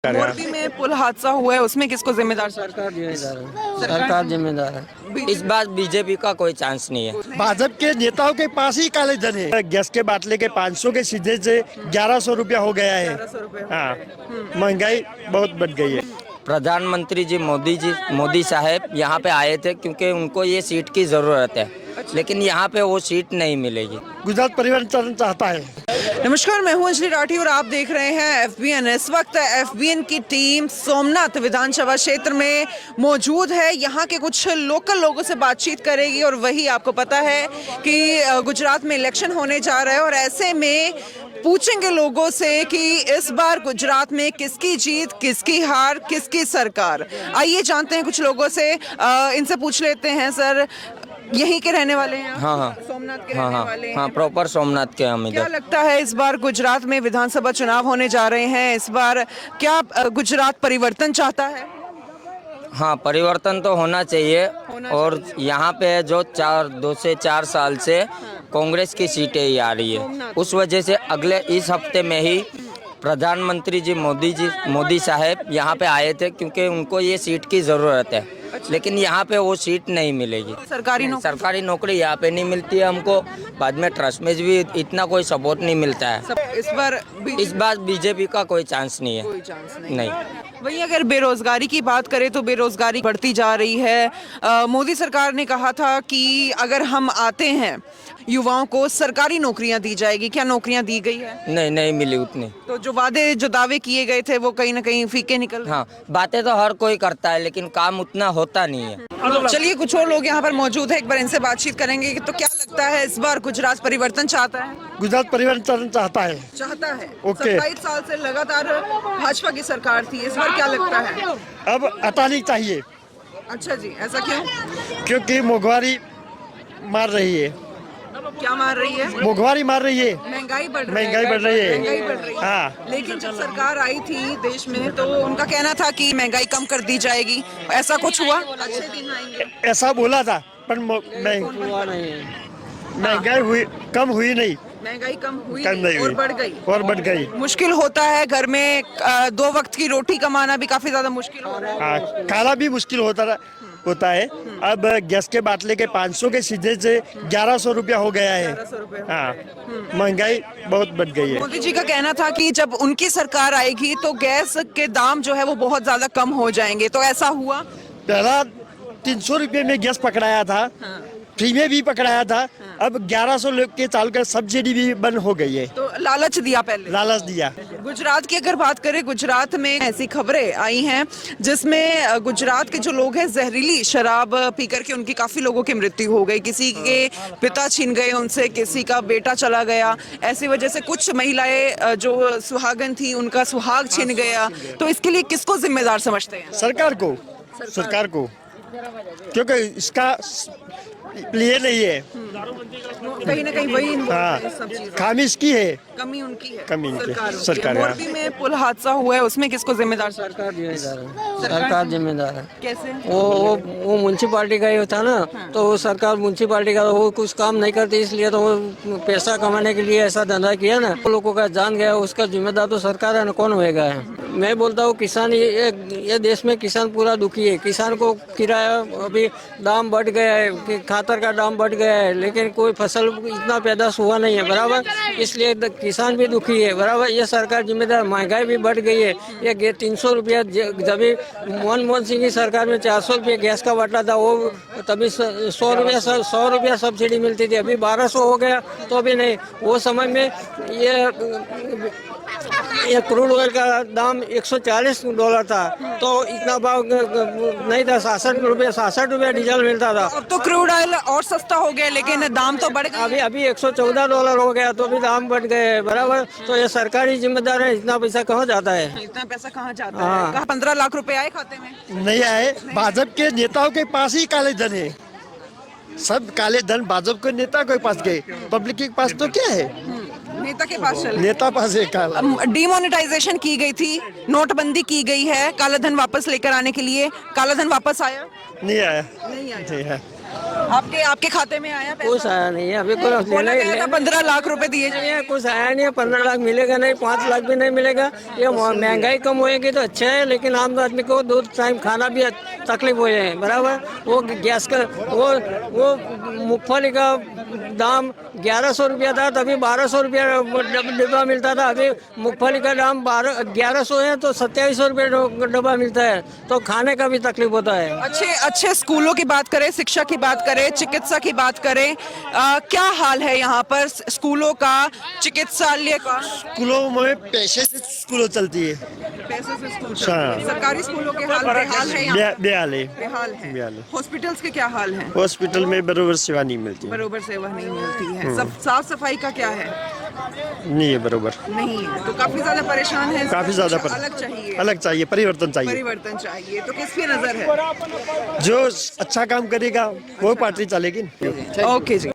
मोरबी में पुल हादसा हुआ है, उसमें किसको जिम्मेदार? सरकार जिम्मेदार है। सरकार जिम्मेदार है। इस बार बीजेपी का कोई चांस नहीं है। भाजपा के नेताओं के पास ही काले धन है। गैस के बाटले के 500 के सीधे से 1100 रुपया हो गया है। 1100 रुपए हो हाँ, गए। महंगाई बहुत बढ़ गई है। प्रधानमंत्री जी मोदी साहब यहाँ पे आए थे क्योंकि उनको ये सीट की जरूरत है, लेकिन यहाँ पे वो सीट नहीं मिलेगी। गुजरात परिवर्तन चाहता है। नमस्कार, मैं हूं अंजलि राठी और आप देख रहे हैं FBN। इस वक्त FBN की टीम सोमनाथ विधानसभा क्षेत्र में मौजूद है। यहाँ के कुछ लोकल लोगों से बातचीत करेगी और वही आपको पता है कि गुजरात में इलेक्शन होने जा रहा है और ऐसे में पूछेंगे लोगों से कि इस बार गुजरात में किसकी जीत, किसकी हार, किसकी सरकार। आइए जानते हैं कुछ लोगों से, इनसे पूछ लेते हैं। सर, यहीं के रहने वाले हैं? हाँ, सोमनाथ के हाँ, रहने हाँ, वाले हैं? हाँ, प्रॉपर सोमनाथ के हम क्या इधर। लगता है इस बार गुजरात में विधानसभा चुनाव होने जा रहे हैं, इस बार क्या गुजरात परिवर्तन चाहता है? हाँ, परिवर्तन तो होना चाहिए। और यहाँ पे जो 2 से 4 साल से कांग्रेस की सीटें ही आ रही है, उस वजह से अगले इस हफ्ते में ही प्रधानमंत्री जी मोदी साहब यहाँ पे आए थे क्योंकि उनको ये सीट की ज़रूरत है, लेकिन यहाँ पे वो सीट नहीं मिलेगी। सरकारी नौकरी यहाँ पे नहीं मिलती है हमको। बाद में ट्रस्ट में भी इतना कोई सपोर्ट नहीं मिलता है। इस बार बीजेपी का कोई चांस नहीं है। कोई चांस नहीं। नहीं। वहीं अगर बेरोजगारी की बात करें तो बेरोजगारी बढ़ती जा रही है। मोदी सरकार ने कहा था कि अगर हम आते हैं युवाओं को सरकारी नौकरियां दी जाएगी। क्या नौकरियां दी गई है? नहीं मिली उतनी। तो जो दावे किए गए थे वो कहीं ना कहीं फीके निकल रहे हैं। हाँ, बातें तो हर कोई करता है लेकिन काम उतना होता नहीं है। चलिए, कुछ और लोग यहाँ पर मौजूद है, एक बार इनसे बातचीत करेंगे। तो क्या लगता है इस बार गुजरात परिवर्तन चाहता है? गुजरात परिवर्तन चाहता है। ओके। 27 साल से लगातार भाजपा की सरकार थी, इस बार क्या लगता है? अब हटानी चाहिए। अच्छा जी, ऐसा क्यों? क्योंकि मोघवारी मार रही है। क्या मार रही है? मोघवारी मार रही है। महंगाई बढ़ रही है। हाँ। लेकिन जब सरकार आई थी देश में तो उनका कहना था कि महंगाई कम कर दी जाएगी। ऐसा कुछ हुआ? अच्छे दिन आएंगे ऐसा बोला था, पर महंगाई कम हुई नहीं। महंगाई कम हुई नहीं और बढ़ गई। मुश्किल होता है घर में 2 वक्त की रोटी कमाना भी काफी ज्यादा मुश्किल हो रहा है। हाँ, खाना भी मुश्किल होता है। अब गैस के बाटले के 500 के सीधे से 1100 रुपया हो गया है। 1100 रुपए। हाँ, महंगाई बहुत बढ़ गई है। मोदी जी का कहना था कि जब उनकी सरकार आएगी तो गैस के दाम जो है वो बहुत ज्यादा कम हो जाएंगे। तो ऐसा हुआ? पहला 300 रुपये में गैस पकड़ाया था। फ्री में भी पकड़ाया था। अब 1100 लोग के चाल कर सब्सिडी भी बंद हो गई है। तो लालच दिया पहले। लालच दिया। गुजरात की अगर बात करें, गुजरात में ऐसी खबरें आई हैं जिसमें गुजरात के जो लोग हैं जहरीली शराब पीकर के उनकी काफी लोगों की मृत्यु हो गई। किसी के पिता छीन गए उनसे, किसी का बेटा चला गया। ऐसी वजह से कुछ महिलाएं जो सुहागन थी उनका सुहाग छीन गया। तो इसके लिए किसको जिम्मेदार समझते हैं? सरकार को क्योंकि इसका लिए नहीं है। कहीं ना कहीं वही खामी इसकी है। कमी उनकी है। सरकार। मोरबी में पुल हादसा हुआ है, उसमें किसको जिम्मेदार? सरकार जिम्मेदार है। सरकार जिम्मेदार है। कैसे? वो म्युनिसिपालिटी का ही होता ना। तो वो सरकार म्युनिसिपालिटी का वो कुछ काम नहीं करती, इसलिए तो वो पैसा कमाने के लिए ऐसा धंधा किया ना। लोगों का जान गया, उसका जिम्मेदार तो सरकार है ना, कौन होएगा? मैं बोलता हूँ किसान, ये देश में किसान पूरा दुखी है। किसान को किराया अभी दाम बढ़ गया है, खातर का दाम बढ़ गया है, लेकिन कोई फसल इतना पैदाश हुआ नहीं है, बराबर। इसलिए किसान भी दुखी है, बराबर। ये सरकार जिम्मेदार। महंगाई भी बढ़ गई है। ये 300 रुपया, जब मनमोहन सिंह की सरकार में 400 रुपये गैस का बांटा था, वो तभी 100 रुपया सब्सिडी मिलती थी। अभी 1200 हो गया तो भी नहीं। वो समय में ये क्रूड ऑयल का दाम $140 था, तो इतना भाव नहीं था। 66 रुपया डीजल मिलता था। अब तो क्रूड ऑयल और सस्ता हो गया, लेकिन दाम तो बढ़ गए। अभी $114 हो गया तो भी दाम बढ़ गए, बराबर। तो ये सरकारी जिम्मेदार है। इतना पैसा कहाँ जाता है? इतना पैसा कहाँ जाता है? कहाँ 15 लाख रुपए आए खाते में? नहीं आए। भाजपा के नेताओं के पास ही काले धन है। सब काले धन भाजपा के नेता के पास गए। पब्लिक के पास तो क्या है? नेता के पास चले। नेता पास है काला। डिमोनेटाइजेशन की गई थी, नोटबंदी की गई है काला धन वापस लेकर आने के लिए। काला धन वापस आया? नहीं आया। आपके आपके खाते में आया पैसा? कुछ आया नहीं है अभी को बोला लेना गया था 15 लाख रुपए दिए जाएंगे। है कुछ आया नहीं है 15 लाख मिलेगा नहीं 5 लाख भी नहीं मिलेगा ये महंगाई कम होएगी तो अच्छा है लेकिन आम आदमी को 2 टाइम खाना भी तकलीफ हो जाए बराबर वो गैस का वो मूंगफली का दाम 1100 रुपया था तभी 1200 रुपया डिब्बा मिलता था अभी मूंगफली का दाम 1100 है तो 2700 रुपया डब्बा मिलता है तो खाने का भी तकलीफ होता है। अच्छे अच्छे स्कूलों की बात करें, शिक्षा की बात करें, चिकित्सा की बात करें, क्या हाल है यहाँ पर स्कूलों का, चिकित्सालय का? स्कूलों में पैसे से स्कूलों चलती है। पैसे से स्कूल चलते हाँ। हैं। सरकारी स्कूलों के हाल बेहाल है यहाँ? बेहाल है। बेहाल है। बेहाल है। हॉस्पिटल्स के क्या हाल है? हॉस्पिटल में बराबर सेवा नहीं मिलती है। बरोबर सेवा नहीं मिलती है। सब साफ सफाई का क्या है? नहीं है बराबर। नहीं है तो काफी ज्यादा परेशान है। काफी ज्यादा कुछ अलग चाहिए। अलग चाहिए, परिवर्तन चाहिए। परिवर्तन चाहिए तो किस पे नजर है? जो अच्छा काम करेगा वो पार्टी चलेगी। ओके जी।